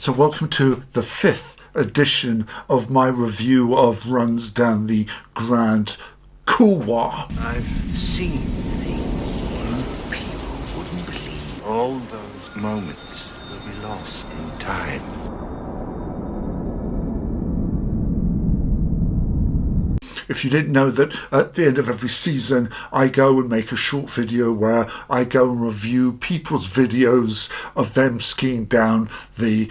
So welcome to the 5th edition of my review of runs down the Grand Couloir. I've seen things you people wouldn't believe. All those moments will be lost in time. If you didn't know that at the end of every season I go and make a short video where I go and review people's videos of them skiing down the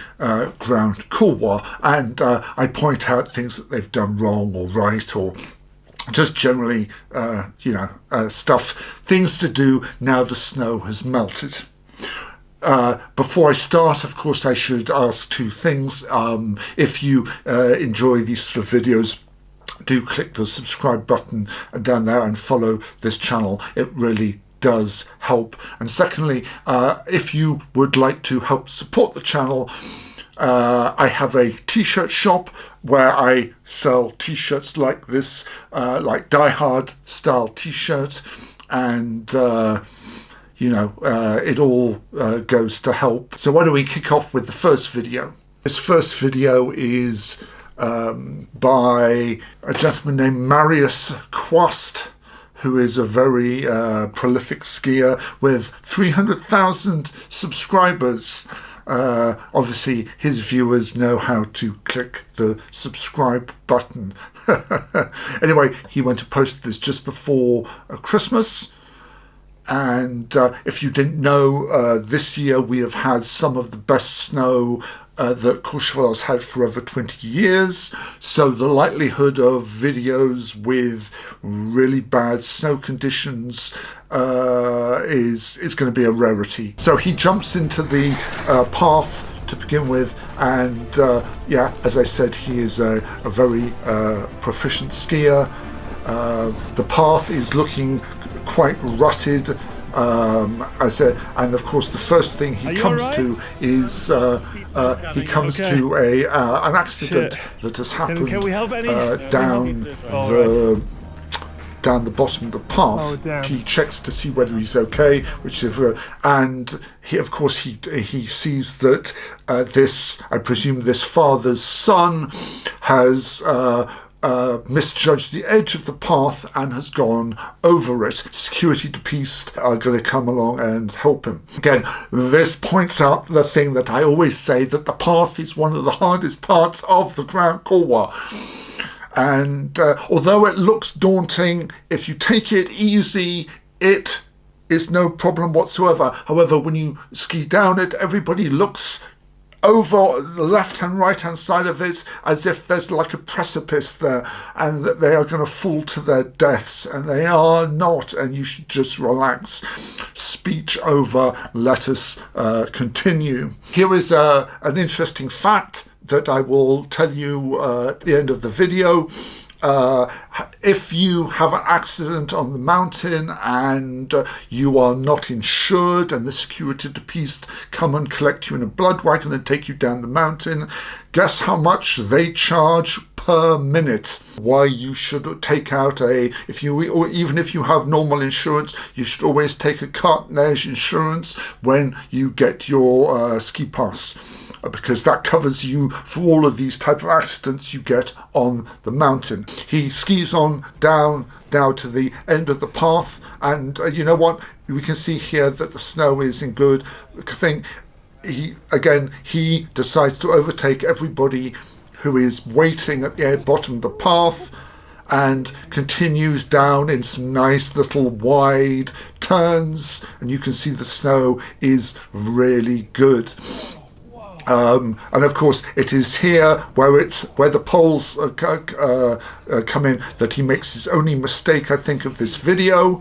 Grand Couloir, and I point out things that they've done wrong or right, or just generally things to do now the snow has melted. Before I start, of course, I should ask two things. If you enjoy these sort of videos, do click the subscribe button down there and follow this channel. It really does help. And secondly, if you would like to help support the channel, I have a t-shirt shop where I sell t-shirts like this, like Die Hard style t-shirts, and it all goes to help. So why don't we kick off with the first video? This first video is by a gentleman named Marius Quast, who is a very prolific skier with 300,000 subscribers. Obviously his viewers know how to click the subscribe button. Anyway, he went to post this just before Christmas. And if you didn't know, this year we have had some of the best snow that Courchevel has had for over 20 years. So the likelihood of videos with really bad snow conditions is going to be a rarity. So he jumps into the path to begin with, and as I said, he is a very proficient skier. The path is looking quite rutted, and of course the first thing he comes to is he comes to an accident that has happened down the bottom of the path. He checks to see whether he's okay, and he sees that this, I presume, this father's son has misjudged the edge of the path and has gone over it. Security piste are going to come along and help him. Again, this points out the thing that I always say, that the path is one of the hardest parts of the Grand Couloir. And although it looks daunting, if you take it easy, it is no problem whatsoever. However, when you ski down it, everybody looks over the left and right hand side of it as if there's like a precipice there and that they are going to fall to their deaths, and they are not, and you should just relax. Speech over, let us continue. Here is an interesting fact that I will tell you at the end of the video. If you have an accident on the mountain and you are not insured, and the security piste come and collect you in a blood wagon and take you down the mountain, guess how much they charge per minute? Why you should take out even if you have normal insurance, you should always take a carte neige insurance when you get your ski pass, because that covers you for all of these type of accidents you get on the mountain. He skis on down now to the end of the path, and you know what? We can see here that the snow is in good thing. He decides to overtake everybody who is waiting at the bottom of the path, and continues down in some nice little wide turns, and you can see the snow is really good. And of course it is here where the poles come in that he makes his only mistake, I think, of this video.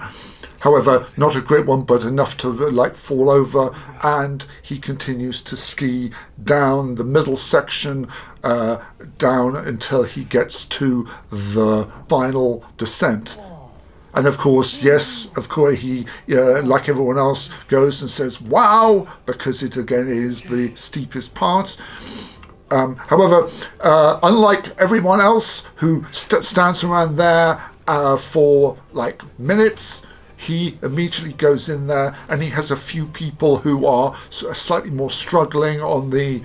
However, not a great one, but enough to fall over, and he continues to ski down the middle section, down until he gets to the final descent. And of course, he, like everyone else, goes and says, wow, because it again is the steepest part. However, unlike everyone else who stands around there for like minutes, he immediately goes in there, and he has a few people who are slightly more struggling on the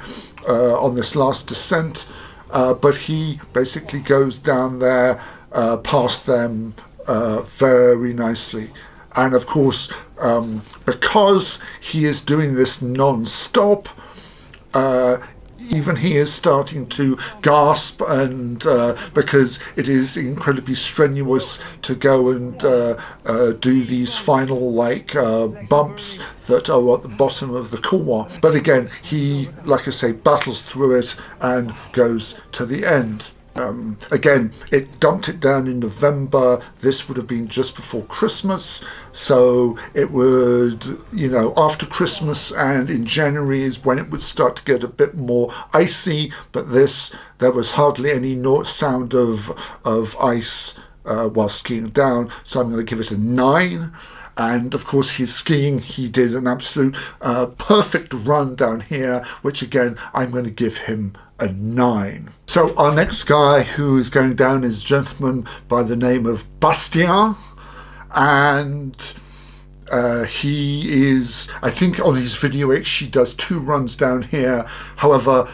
on this last descent, but he basically goes down there past them very nicely. And of course, because he is doing this non-stop, even he is starting to gasp, and because it is incredibly strenuous to go and do these final bumps that are at the bottom of the couloir. But again, he, like I say, battles through it and goes to the end. Again, it dumped it down in November. This would have been just before Christmas, so it would, after Christmas and in January is when it would start to get a bit more icy, but there was hardly any sound of ice while skiing down, so I'm going to give it a 9. And of course, his skiing, he did an absolute perfect run down here, which again, I'm going to give him a 9. So our next guy who is going down is a gentleman by the name of Bastien, and he is, I think on his video he actually does 2 runs down here. However,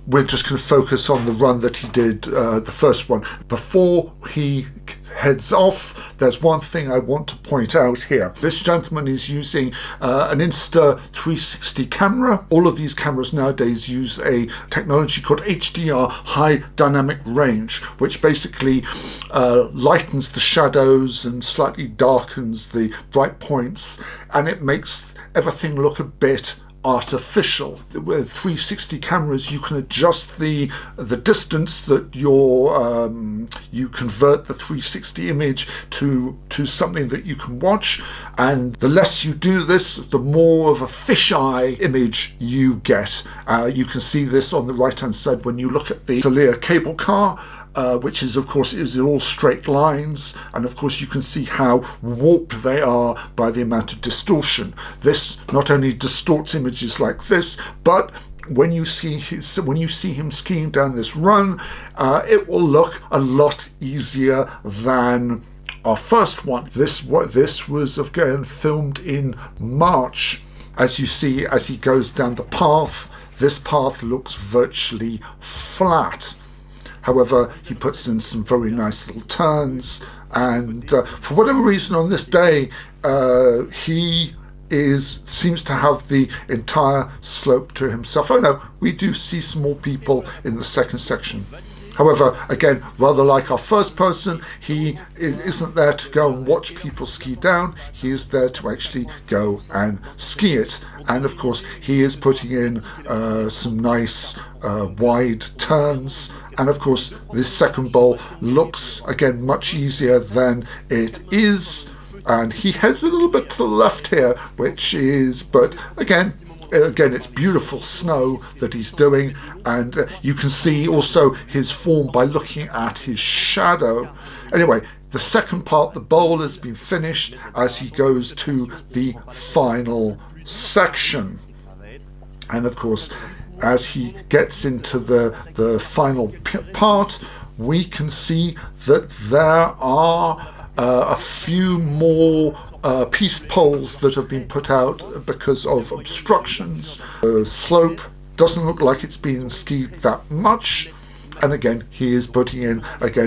we're just going to focus on the run that he did, the first one. Before he heads off, there's one thing I want to point out here. This gentleman is using an Insta360 camera. All of these cameras nowadays use a technology called HDR, high dynamic range, which basically lightens the shadows and slightly darkens the bright points, and it makes everything look a bit artificial. With 360 cameras, you can adjust the distance that you convert the 360 image to something that you can watch, and the less you do this, the more of a fisheye image you get. You can see this on the right hand side when you look at the Celia cable car, which is of course is all straight lines, and of course you can see how warped they are by the amount of distortion. This not only distorts images like this, but when you see him skiing down this run, it will look a lot easier than our first one. This was again filmed in March. As you see, as he goes down the path, this path looks virtually flat. However, he puts in some very nice little turns, and for whatever reason on this day, he seems to have the entire slope to himself. Oh no, we do see some more people in the second section. However, again, rather like our first person, he isn't there to go and watch people ski down. He is there to actually go and ski it. And of course, he is putting in some nice wide turns. And of course, this second bowl looks, again, much easier than it is. And he heads a little bit to the left here, but again, it's beautiful snow that he's doing, and you can see also his form by looking at his shadow. Anyway, the second part, the bowl, has been finished as he goes to the final section. And of course, as he gets into the final part, we can see that there are a few more peace poles that have been put out because of obstructions. The slope doesn't look like it's been skied that much, and again he is putting in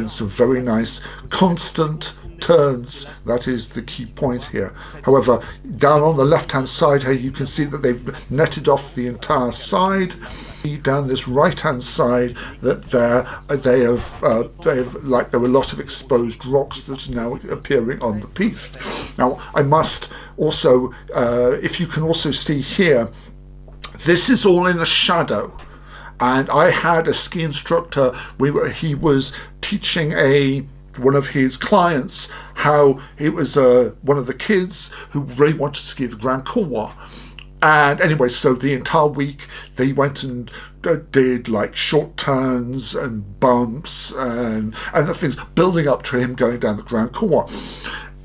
some very nice constant turns. That is the key point here. However, down on the left hand side here you can see that they've netted off the entire side. Down this right hand side, that there are a lot of exposed rocks that are now appearing on the piece. Now I must also, if you can also see here, this is all in the shadow, and I had a ski instructor. He was teaching one of his clients how it was one of the kids who really wanted to ski the Grand Couloir. And anyway, so the entire week they went and did like short turns and bumps and the things building up to him going down the Grand Couloir.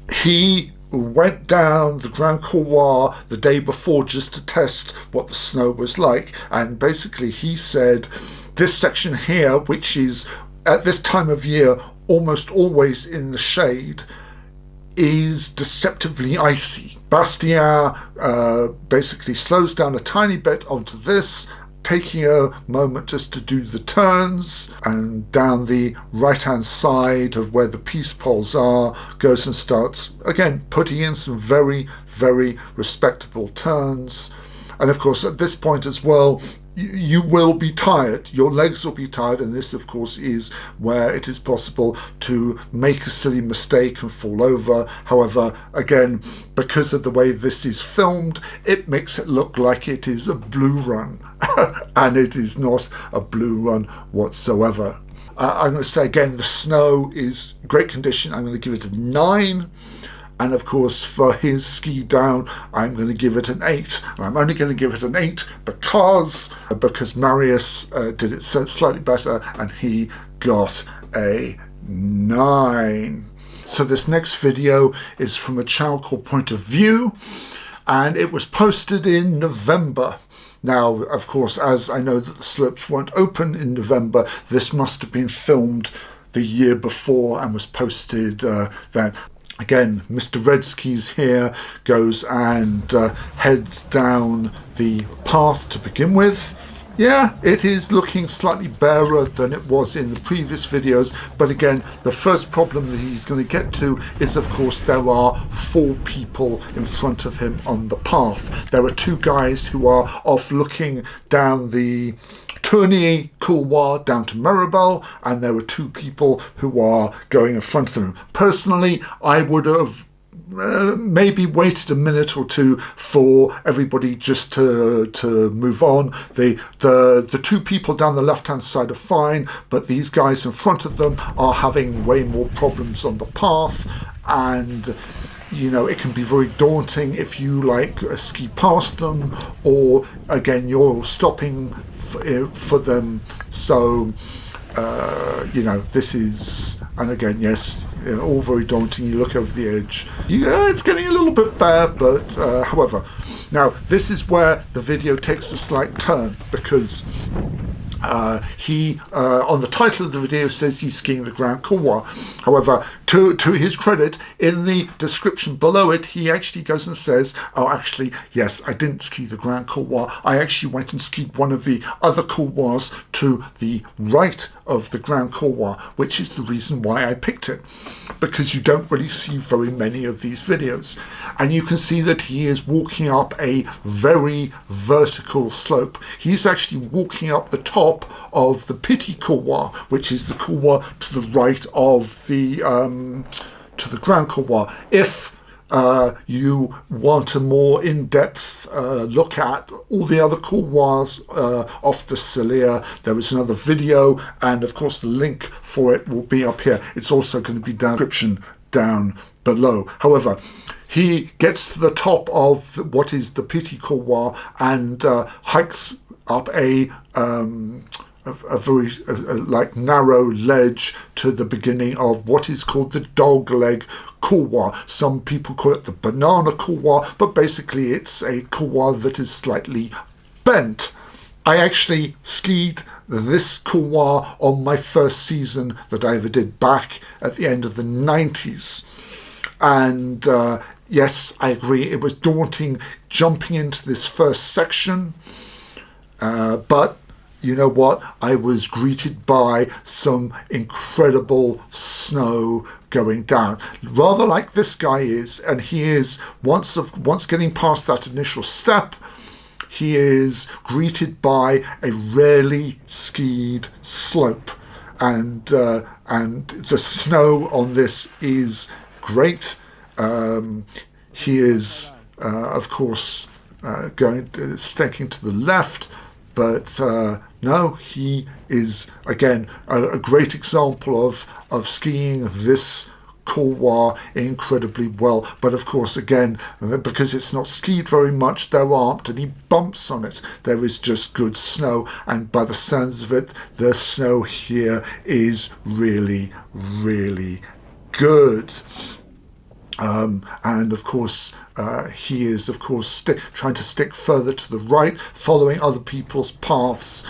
He went down the Grand Couloir the day before just to test what the snow was like, and basically he said this section here, which is at this time of year almost always in the shade, is deceptively icy. Bastien basically slows down a tiny bit onto this, taking a moment just to do the turns, and down the right hand side of where the peace poles are, goes and starts again putting in some very, very respectable turns. And of course at this point as well, you will be tired, your legs will be tired, and this of course is where it is possible to make a silly mistake and fall over. However, again, because of the way this is filmed, it makes it look like it is a blue run and it is not a blue run whatsoever. I'm going to say again, the snow is great condition. I'm going to give it a 9. And of course, for his ski down, I'm going to give it an 8. And I'm only going to give it an 8 because Marius did it so slightly better, and he got a 9. So this next video is from a channel called Pointofview, and it was posted in November. Now, of course, as I know that the slopes weren't open in November, this must have been filmed the year before and was posted then. Again, Mr. Redskis here goes and heads down the path to begin with. Yeah, it is looking slightly barer than it was in the previous videos, but again, the first problem that he's going to get to is, of course, there are 4 people in front of him on the path. There are 2 guys who are off looking down the Grand Couloir down to Mirabel, and there are 2 people who are going in front of him. Personally, I would have maybe waited a minute or 2 for everybody just to move on. The 2 people down the left hand side are fine, but these guys in front of them are having way more problems on the path, and you know, it can be very daunting if you ski past them, or again you're stopping for them. So you know, this is, and again, yes, all very daunting. You look over the edge, it's getting a little bit bare, but however, now this is where the video takes a slight turn, because he on the title of the video says he's skiing the Grand Couloir. However, to his credit, in the description below it, he actually goes and says, oh, actually, yes, I didn't ski the Grand Couloir. I actually went and skied one of the other couloirs to the right of the Grand Couloir, which is the reason why I picked it, because you don't really see very many of these videos. And you can see that he is walking up a very vertical slope. He's actually walking up the top of the Petit Couloir, which is the couloir to the right of the Grand Couloir. If you want a more in-depth look at all the other couloirs off the Cilia, there is another video, and of course the link for it will be up here. It's also going to be down in the description down below. However, he gets to the top of what is the Petit Couloir and hikes up a very narrow ledge to the beginning of what is called the Dogleg Couloir. Some people call it the Banana Couloir, but basically it's a couloir that is slightly bent. I actually skied this couloir on my first season that I ever did back at the end of the 90s. And yes, I agree, it was daunting jumping into this first section, but you know what? I was greeted by some incredible snow going down, rather like this guy is, and he is, once getting past that initial step, he is greeted by a rarely skied slope, and the snow on this is great. He is, of course, sticking to the left, but no, he is again a great example of skiing this couloir incredibly well. But of course, again, because it's not skied very much, there aren't any bumps on it. There is just good snow, and by the sounds of it, the snow here is really, really good. And of course, he is, of course, trying to stick further to the right, following other people's paths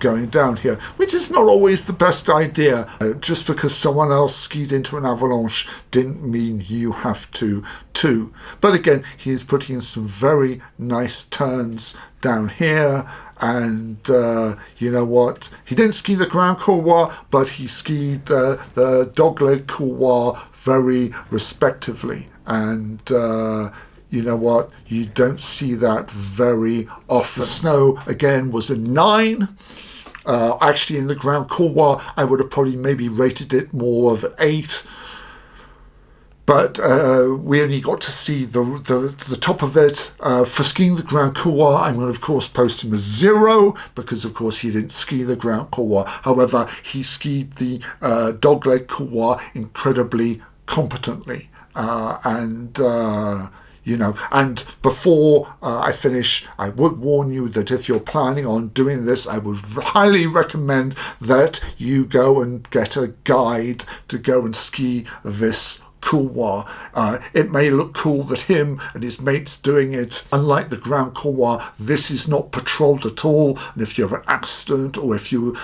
going down here, which is not always the best idea. Just because someone else skied into an avalanche didn't mean you have to too. But again, he is putting in some very nice turns down here, and you know what? He didn't ski the Grand Couloir, but he skied the dogleg couloir very respectively. And you know what? You don't see that very often. The snow, again, was a 9. Actually, in the Grand Couloir, I would have probably maybe rated it more of an 8. But we only got to see the top of it. For skiing the Grand Couloir, I'm going to, of course, post him a 0, because, of course, he didn't ski the Grand Couloir. However, he skied the dogleg couloir incredibly competently. You know, and before I finish, I would warn you that if you're planning on doing this, I would highly recommend that you go and get a guide to go and ski this couloir. It may look cool that him and his mates doing it. Unlike the Grand Couloir, this is not patrolled at all, and if you have an accident or if you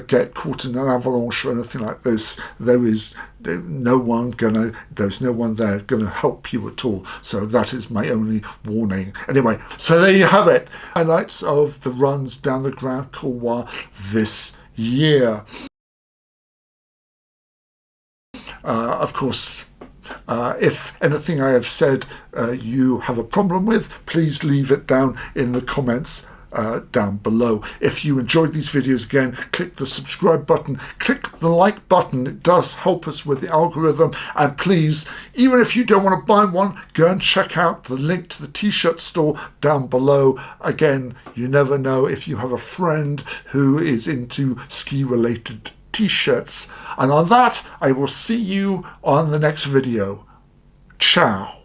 get caught in an avalanche or anything like this, there's no one there gonna help you at all. So that is my only warning. Anyway, so there you have it. Highlights of the runs down the Grand Couloir this year. Of course, if anything I have said you have a problem with, please leave it down in the comments down below. If you enjoyed these videos, again, click the subscribe button, click the like button. It does help us with the algorithm. And please, even if you don't want to buy one, go and check out the link to the t-shirt store down below. Again, you never know if you have a friend who is into ski related t-shirts. And on that, I will see you on the next video. Ciao.